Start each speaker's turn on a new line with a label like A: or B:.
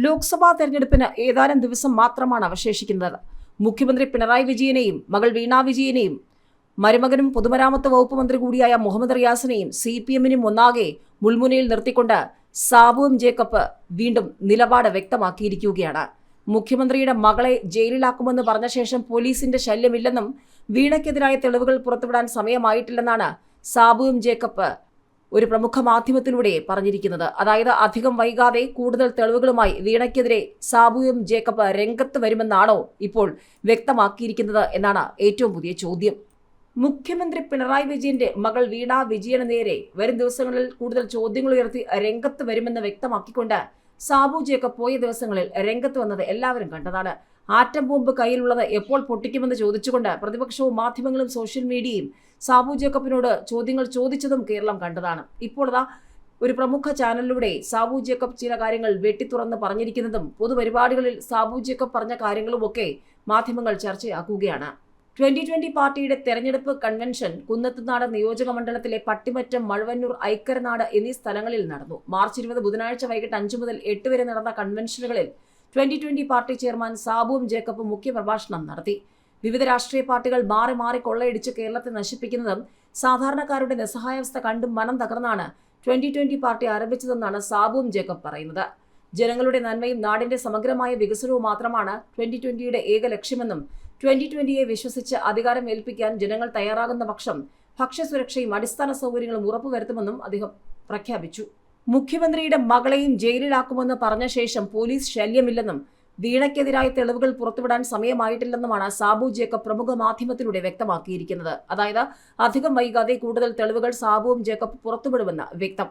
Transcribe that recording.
A: ലോക്സഭാ തെരഞ്ഞെടുപ്പിന് ഏതാനും ദിവസം മാത്രമാണ് അവശേഷിക്കുന്നത്. മുഖ്യമന്ത്രി പിണറായി വിജയനെയും മകൾ വീണ വിജയനെയും മരുമകനും പൊതുമരാമത്ത് വകുപ്പ് മന്ത്രി കൂടിയായ മുഹമ്മദ് റിയാസിനെയും CPM-നും ഒന്നാകെ മുൾമുനയിൽ നിർത്തിക്കൊണ്ട് സാബു എം ജേക്കബ് വീണ്ടും നിലപാട് വ്യക്തമാക്കിയിരിക്കുകയാണ്. മുഖ്യമന്ത്രിയുടെ മകളെ ജയിലിലാക്കുമെന്ന് പറഞ്ഞ ശേഷം പോലീസിന്റെ ശല്യമില്ലെന്നും വീണയ്ക്കെതിരായ തെളിവുകൾ പുറത്തുവിടാൻ സമയമായിട്ടില്ലെന്നാണ് സാബു എം ജേക്കബ് ഒരു പ്രമുഖ മാധ്യമത്തിലൂടെ പറഞ്ഞിരിക്കുന്നത്. അതായത് അധികം വൈകാതെ കൂടുതൽ തെളിവുകളുമായി വീണയ്ക്കെതിരെ സാബു എം ജേക്കബ് രംഗത്ത് വരുമെന്നാണോ ഇപ്പോൾ വ്യക്തമാക്കിയിരിക്കുന്നത് എന്നാണ് ഏറ്റവും പുതിയ ചോദ്യം. മുഖ്യമന്ത്രി പിണറായി വിജയന്റെ മകൾ വീണ വിജയന് നേരെ വരും ദിവസങ്ങളിൽ കൂടുതൽ ചോദ്യങ്ങൾ ഉയർത്തി രംഗത്ത് വരുമെന്ന് വ്യക്തമാക്കിക്കൊണ്ട് സാബു ജേക്കബ് പോയ ദിവസങ്ങളിൽ രംഗത്ത് വന്നത് എല്ലാവരും കണ്ടതാണ്. ആറ്റം ബോംബ് കയ്യിലുള്ളത് എപ്പോൾ പൊട്ടിക്കുമെന്ന് ചോദിച്ചുകൊണ്ട് പ്രതിപക്ഷവും മാധ്യമങ്ങളും സോഷ്യൽ മീഡിയയും സാബു ജേക്കബിനോട് ചോദ്യങ്ങൾ ചോദിച്ചതും കേരളം കണ്ടതാണ്. ഇപ്പോൾ ഒരു പ്രമുഖ ചാനലിലൂടെ സാബു ജേക്കബ് ചില കാര്യങ്ങൾ വെട്ടിത്തുറന്ന് പറഞ്ഞിരിക്കുന്നതും പൊതുപരിപാടികളിൽ സാബു ജേക്കബ് പറഞ്ഞ കാര്യങ്ങളുമൊക്കെ മാധ്യമങ്ങൾ ചർച്ചയാക്കുകയാണ്. 2020 പാർട്ടിയുടെ തെരഞ്ഞെടുപ്പ് കൺവെൻഷൻ കുന്നത്തുനാട് നിയോജക മണ്ഡലത്തിലെ പട്ടിമറ്റം, മഴവന്നൂർ, ഐക്കരനാട് എന്നീ സ്ഥലങ്ങളിൽ നടന്നു. മാർച്ച് 20 ബുധനാഴ്ച വൈകിട്ട് 5 മുതൽ 8 വരെ നടന്ന കൺവെൻഷനുകളിൽ 2020 party chairman Sabu M Jacob മുഖ്യപ്രഭാഷണം നടത്തി. വിവിധ രാഷ്ട്രീയ പാർട്ടികൾ മാറി മാറി കൊള്ളയടിച്ച് കേരളത്തെ നശിപ്പിക്കുന്നതും സാധാരണക്കാരുടെ നിസ്സഹായാവസ്ഥ കണ്ടും മനം തകർന്നാണ് 2020 പാർട്ടി ആരംഭിച്ചതെന്നാണ് സാബു എം ജേക്കബ് പറയുന്നത്. ജനങ്ങളുടെ നന്മയും നാടിന്റെ സമഗ്രമായ വികസനവും മാത്രമാണ് 2020യുടെ ഏക ലക്ഷ്യമെന്നും 2020യെ വിശ്വസിച്ച് അധികാരം ഏൽപ്പിക്കാൻ ജനങ്ങൾ തയ്യാറാകുന്ന പക്ഷം ഭക്ഷ്യസുരക്ഷയും അടിസ്ഥാന സൗകര്യങ്ങളും ഉറപ്പുവരുത്തുമെന്നും അദ്ദേഹം പ്രഖ്യാപിച്ചു. മുഖ്യമന്ത്രിയുടെ മകളെയും ജയിലിലാക്കുമെന്ന് പറഞ്ഞ ശേഷം പോലീസ് ശല്യമില്ലെന്നും വീണയ്ക്കെതിരായ തെളിവുകൾ പുറത്തുവിടാൻ സമയമായിട്ടില്ലെന്നുമാണ് സാബു ജേക്കബ് പ്രമുഖ മാധ്യമത്തിലൂടെ വ്യക്തമാക്കിയിരിക്കുന്നത്. അതായത് അധികം വൈകാതെ കൂടുതൽ തെളിവുകൾ സാബു എം ജേക്കബ് പുറത്തുവിടുമെന്ന് വ്യക്തം.